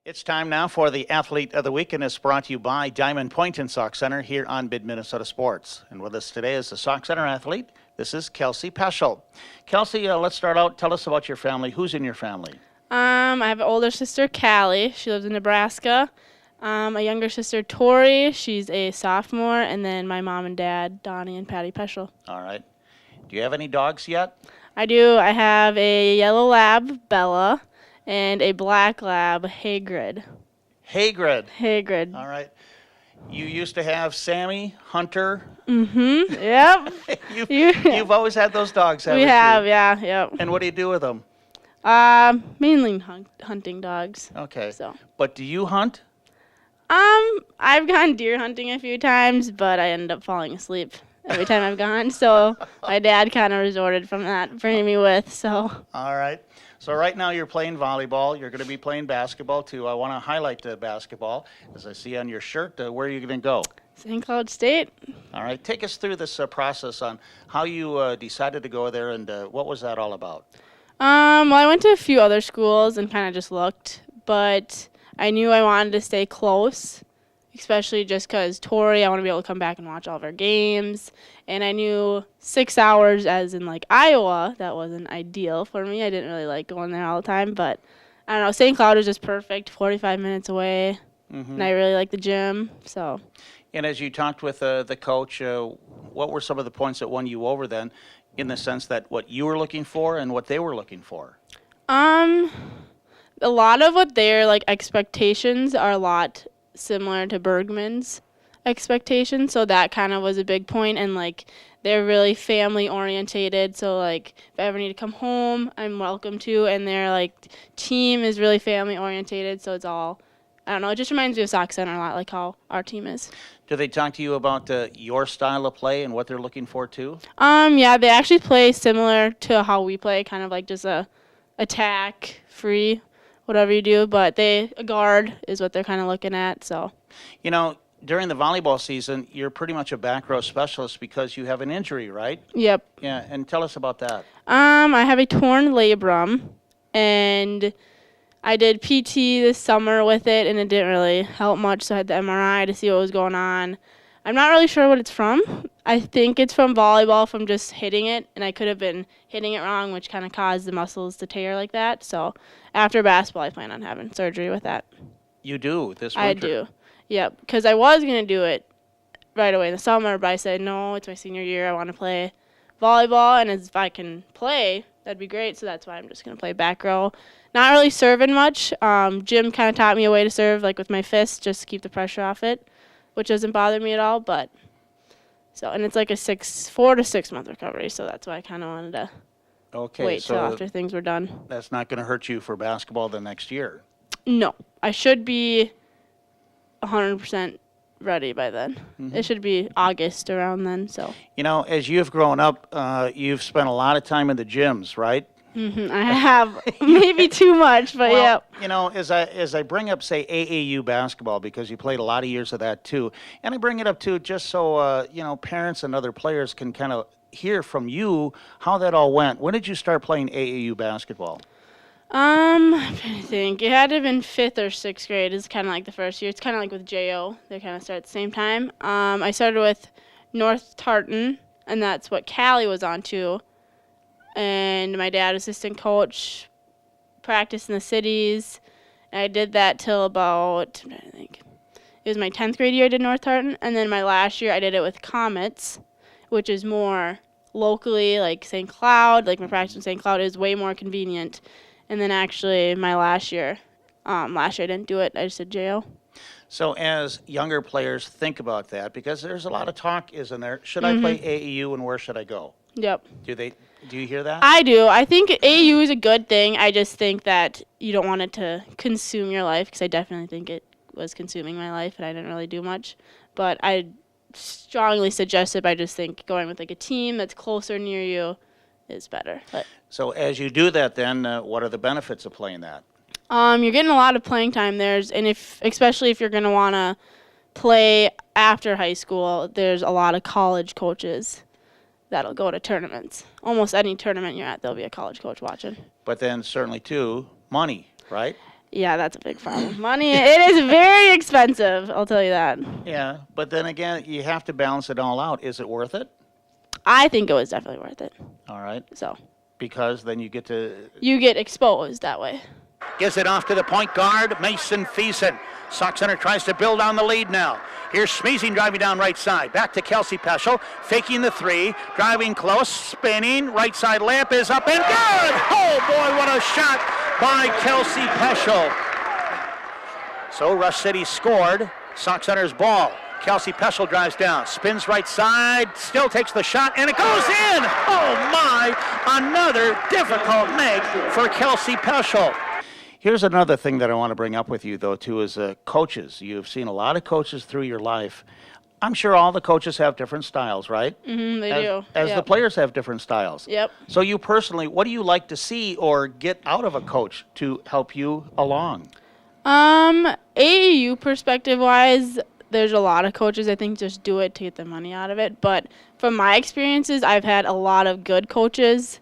It's time now for the Athlete of the Week, and it's brought to you by Diamond Point and Sauk Center here on Midmnsports. And with us today is the Sauk Center athlete. This is Kelsey Peschel. Kelsey, let's start out. Tell us about your family. Who's in your family? I have an older sister, Callie. She lives in Nebraska. A younger sister, Tori. She's a sophomore. And then my mom and dad, Donnie and Patty Peschel. All right. Do you have any dogs yet? I do. I have a yellow lab, Bella, and a black lab, Hagrid. Hagrid. All right. You used to have Sammy, Hunter. Mm-hmm. Yep. You've always had those dogs, haven't you? We have, yeah, yep. And what do you do with them? Mainly hunting dogs. Okay. So. But do you hunt? I've gone deer hunting a few times, but I ended up falling asleep every time I've gone. So my dad kind of resorted from that, bringing me with. So. All right. So right now you're playing volleyball. You're going to be playing basketball too. I want to highlight the basketball, as I see on your shirt. Where are you going to go? St. Cloud State. All right. Take us through this process on how you decided to go there, and what was that all about? Well, I went to a few other schools and kind of just looked, but I knew I wanted to stay close, especially just because Tori, I want to be able to come back and watch all of her games. And I knew 6 hours, as in like Iowa, that wasn't ideal for me. I didn't really like going there all the time, but I don't know. St. Cloud was just perfect, 45 minutes away, and I really like the gym. So. And as you talked with the coach, what were some of the points that won you over then, in the sense that what you were looking for and what they were looking for? A lot of what their expectations are a lot similar to Bergman's expectations, so that kind of was a big point. And they're really family orientated, so if I ever need to come home, I'm welcome to. And their team is really family orientated, so it's all, I don't know, it just reminds me of Sauk Center a lot, like how our team is. Do they talk to you about your style of play and what they're looking for too? Yeah, they actually play similar to how we play, kind of just a attack, free, whatever you do, but a guard is what they're kind of looking at. So, during the volleyball season, you're pretty much a back row specialist because you have an injury, right? Yep. Yeah, and tell us about that. I have a torn labrum, and I did PT this summer with it, and it didn't really help much, so I had the MRI to see what was going on. I'm not really sure what it's from. I think it's from volleyball, from just hitting it, and I could have been hitting it wrong, which kind of caused the muscles to tear like that. So after basketball, I plan on having surgery with that. You do this winter? I do. Yep, because I was going to do it right away in the summer, but I said, no, it's my senior year. I want to play volleyball, and if I can play, that'd be great. So that's why I'm just going to play back row. Not really serving much. Jim kind of taught me a way to serve, with my fist, just to keep the pressure off it, which doesn't bother me at all. But and it's a 4 to 6 month recovery, so that's why I kind of wanted to wait till after things were done. That's not going to hurt you for basketball the next year? No, I should be 100% ready by then. It should be August around then. So. As you've grown up, you've spent a lot of time in the gyms, right? I have maybe too much, but yeah. As I bring up, say, AAU basketball, because you played a lot of years of that too, and I bring it up too just so parents and other players can kind of hear from you how that all went. When did you start playing AAU basketball? I'm trying to think. It had to have been 5th or 6th grade. It's kind of like the first year. It's kind of like with JO. They kind of start at the same time. I started with North Tartan, and that's what Callie was on too. And my dad, assistant coach, practiced in the cities. And I did that till about, I think, it was my 10th grade year I did North Tartan. And then my last year I did it with Comets, which is more locally, like St. Cloud. My practice in St. Cloud is way more convenient. And then actually my last year I didn't do it. I just did JO. So as younger players think about that, because there's a lot of talk, isn't there? Should I play AAU and where should I go? Yep. Do you hear that? I do. I think AAU is a good thing. I just think that you don't want it to consume your life, because I definitely think it was consuming my life and I didn't really do much. But I strongly suggest it. I just think going with a team that's closer near you is better. But. So as you do that, then what are the benefits of playing that? You're getting a lot of playing time there, and especially if you're going to want to play after high school, there's a lot of college coaches that'll go to tournaments. Almost any tournament you're at, there'll be a college coach watching. But then certainly too, money, right? Yeah, that's a big problem. Money, it is very expensive, I'll tell you that. Yeah, but then again, you have to balance it all out. Is it worth it? I think it was definitely worth it. All right. So Because then you get to... you get exposed that way. Gives it off to the point guard, Mason Thiessen. Sox Center tries to build on the lead now. Here's Schmeezing driving down right side. Back to Kelsey Peschel, faking the three, driving close, spinning. Right side layup is up and good! Oh boy, what a shot by Kelsey Peschel. So Rush City scored. Sox Center's ball. Kelsey Peschel drives down, spins right side, still takes the shot, and it goes in! Oh my! Another difficult make for Kelsey Peschel. Here's another thing that I want to bring up with you, though, too, is coaches. You've seen a lot of coaches through your life. I'm sure all the coaches have different styles, right? They do. As the players have different styles. Yep. So you personally, what do you like to see or get out of a coach to help you along? AAU perspective-wise, there's a lot of coaches I think just do it to get the money out of it. But from my experiences, I've had a lot of good coaches.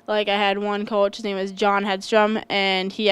Like I had one coach, his name was John Hedstrom, and he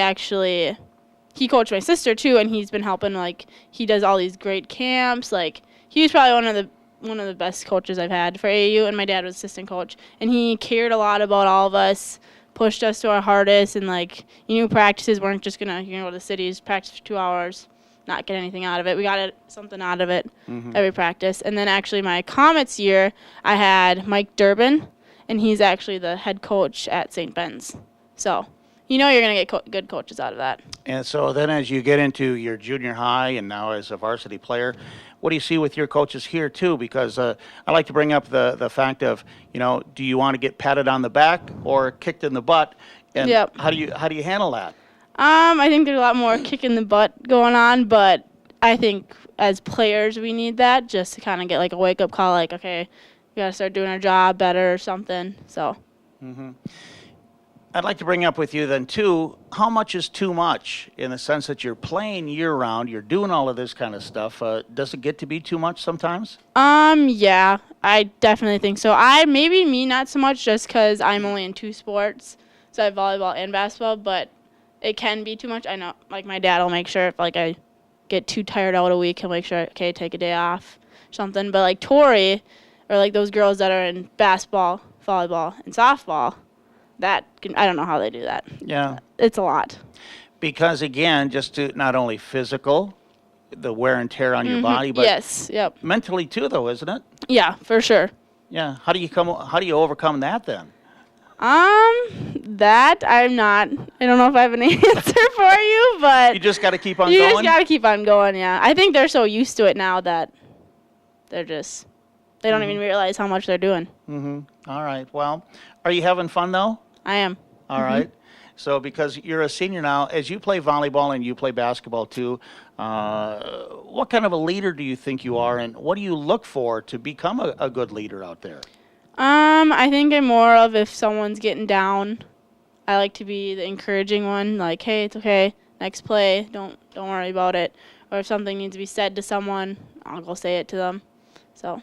coached my sister too, and he's been helping. Like he does all these great camps. Like he was probably one of the best coaches I've had for AAU, and my dad was assistant coach, and he cared a lot about all of us, pushed us to our hardest, and like practices weren't just gonna go to the cities, practice for 2 hours, not get anything out of it. We got something out of it every practice. And then actually my Comets year, I had Mike Durbin, and he's actually the head coach at St. Ben's. So you're going to get good coaches out of that. And so then as you get into your junior high and now as a varsity player, what do you see with your coaches here too? Because I like to bring up the fact of, do you want to get patted on the back or kicked in the butt? And how do you handle that? I think there's a lot more kick in the butt going on, but I think as players we need that just to kind of get like a wake-up call, like, okay, we got to start doing our job better or something. So. I'd like to bring up with you then, too, how much is too much in the sense that you're playing year-round, you're doing all of this kind of stuff. Does it get to be too much sometimes? Yeah, I definitely think so. Maybe me not so much just because I'm only in 2 sports, so I have volleyball and basketball, but it can be too much. I know, like, my dad will make sure if, like, I get too tired out a week, he'll make sure, okay, take a day off, something. But, like, Tori, or, like, those girls that are in basketball, volleyball, and softball, I don't know how they do that. Yeah. It's a lot. Because, again, just to not only physical, the wear and tear on your body, but yes, yep. mentally, too, though, isn't it? Yeah, for sure. Yeah. How do you overcome that, then? That I don't know if I have an answer for you, but You just got to keep on you going? just got to keep on going, yeah. I think they're so used to it now that they don't even realize how much they're doing. All right. Well, are you having fun, though? I am. All right. So because you're a senior now, as you play volleyball and you play basketball too, what kind of a leader do you think you are, and what do you look for to become a good leader out there? I think I'm more of if someone's getting down, I like to be the encouraging one, like, hey, it's okay, next play, don't worry about it. Or if something needs to be said to someone, I'll go say it to them. So.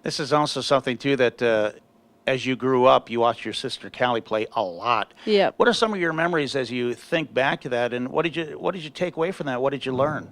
This is also something too that as you grew up, you watched your sister Callie play a lot. Yep. What are some of your memories as you think back to that, and what did you take away from that? What did you learn?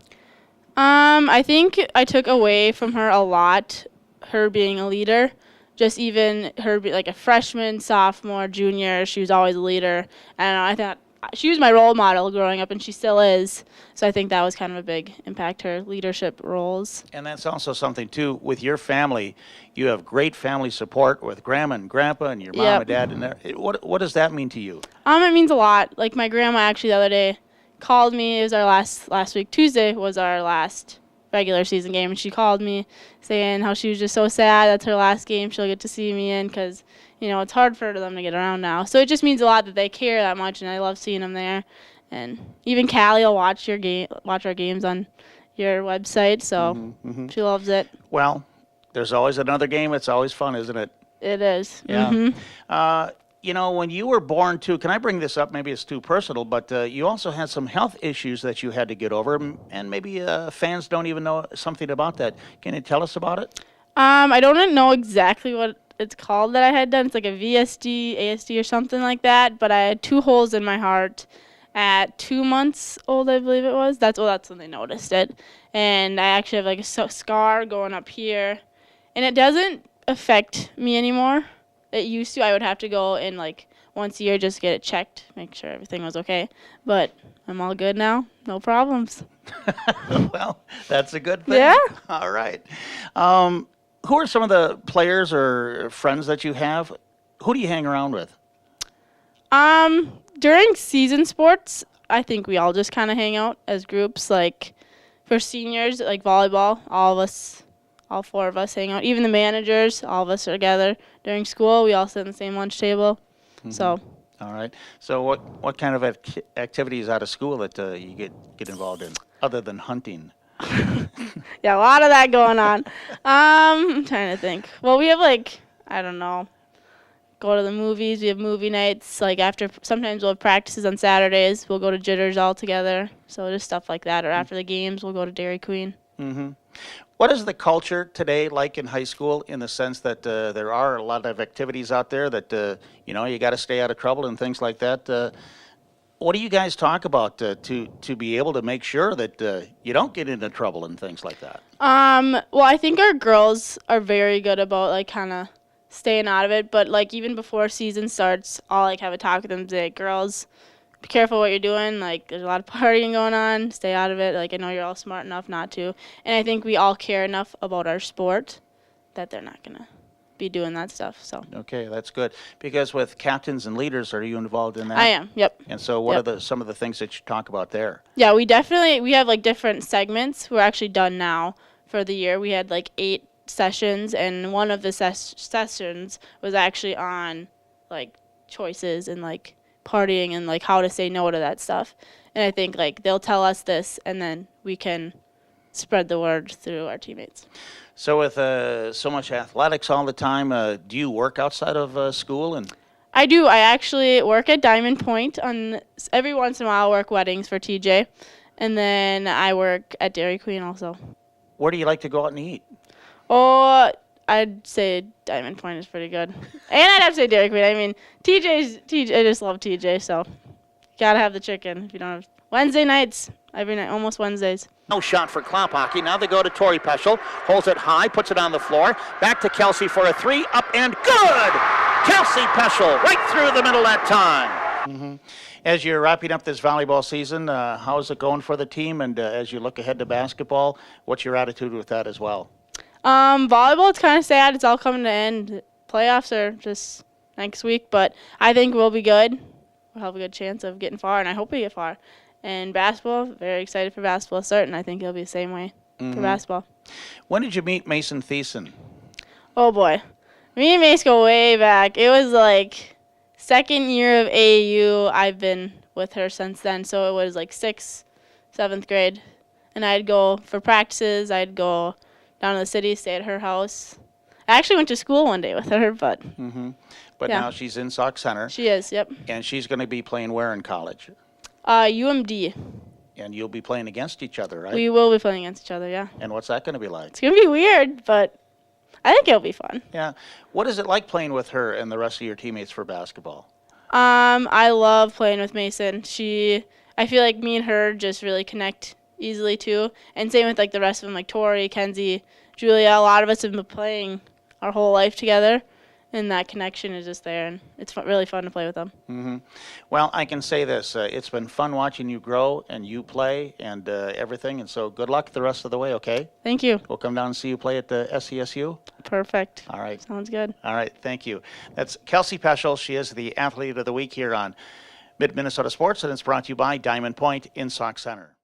I think I took away from her a lot, her being a leader. Just even her be like a freshman, sophomore, junior, she was always a leader. And I thought she was my role model growing up, and she still is. So I think that was kind of a big impact, her leadership roles. And that's also something, too, with your family. You have great family support with grandma and grandpa and your mom and dad. And what does that mean to you? It means a lot. Like my grandma actually the other day called me. It was our last week. Tuesday was our last regular season game, and she called me saying how she was just so sad that's her last game she'll get to see me in because, it's hard for them to get around now. So it just means a lot that they care that much, and I love seeing them there. And even Callie will watch our games on your website, so she loves it. Well, there's always another game. It's always fun, isn't it? It is. Yeah. When you were born, too, can I bring this up? Maybe it's too personal, but you also had some health issues that you had to get over, and maybe fans don't even know something about that. Can you tell us about it? I don't know exactly what it's called that I had done. It's like a VSD, ASD, or something like that, but I had 2 holes in my heart, at 2 months old, I believe it was. That's when they noticed it. And I actually have like a scar going up here, and it doesn't affect me anymore. It used to. I would have to go in like once a year just to get it checked, make sure everything was okay. But I'm all good now. No problems. Well, that's a good thing. Yeah. All right. Who are some of the players or friends that you have? Who do you hang around with? During season sports, I think we all just kind of hang out as groups. Like for seniors, like volleyball, all 4 of us hang out. Even the managers, all of us are together. During school, we all sit at the same lunch table. Mm-hmm. So. All right. So what kind of activities out of school that you get involved in, other than hunting? Yeah, a lot of that going on. I'm trying to think. Well, we have like, I don't know, go to the movies. We have movie nights. Like sometimes we'll have practices on Saturdays. We'll go to Jitters all together. So just stuff like that. Or after the games, we'll go to Dairy Queen. Mm-hmm. What is the culture today like in high school, in the sense that there are a lot of activities out there that, you got to stay out of trouble and things like that? What do you guys talk about to be able to make sure that you don't get into trouble and things like that? Well, I think our girls are very good about like kind of staying out of it. But like even before season starts, I'll like have a talk with them and say, girls, be careful what you're doing. Like there's a lot of partying going on. Stay out of it. Like I know you're all smart enough not to. And I think we all care enough about our sport that they're not gonna be doing that stuff. So. Okay, that's good. Because with captains and leaders, are you involved in that? I am. Yep. And so, what Yep. are some of the things that you talk about there? Yeah, we have like different segments. We're actually done now for the year. We had like 8 sessions, and one of the sessions was actually on like choices and like partying and like how to say no to that stuff. And I think like they'll tell us this, and then we can spread the word through our teammates. So with so much athletics all the time, do you work outside of school? And I do. I actually work at Diamond Point. Every once in a while, I work weddings for TJ, and then I work at Dairy Queen also. Where do you like to go out and eat? Oh, I'd say Diamond Point is pretty good, and I'd have to say Dairy Queen. I mean, TJ. I just love TJ, so gotta have the chicken. If you don't have Wednesday nights, every night, almost Wednesdays. No shot for Clop Hockey. Now they go to Tori Peschel. Holds it high, puts it on the floor. Back to Kelsey for a 3, up and good! Kelsey Peschel right through the middle that time. Mm-hmm. As you're wrapping up this volleyball season, how's it going for the team? And as you look ahead to basketball, what's your attitude with that as well? Volleyball, it's kind of sad. It's all coming to an end. Playoffs are just next week, but I think we'll be good. We'll have a good chance of getting far, and I hope we get far. And basketball, very excited for basketball starting. I think it'll be the same way for basketball. When did you meet Mason Thiessen? Oh, boy. Me and Mace go way back. It was like second year of AAU. I've been with her since then, so it was like 6th, 7th grade. And I'd go for practices. I'd go down to the city, stay at her house. I actually went to school one day with her, but But yeah. now she's in Sauk Center. She is, yep. And she's going to be playing where in college? UMD. And you'll be playing against each other, right? We will be playing against each other, yeah. And what's that going to be like? It's going to be weird, but I think it'll be fun. Yeah. What is it like playing with her and the rest of your teammates for basketball? I love playing with Mason. I feel like me and her just really connect easily too. And same with like the rest of them, like Tori, Kenzie, Julia. A lot of us have been playing our whole life together, and that connection is just there, and it's really fun to play with them. Well, I can say this. It's been fun watching you grow and you play and everything, and so good luck the rest of the way, okay? Thank you. We'll come down and see you play at the SCSU. Perfect. All right. Sounds good. All right, thank you. That's Kelsey Peschel. She is the Athlete of the Week here on Mid-Minnesota Sports, and it's brought to you by Diamond Point in Sauk Center.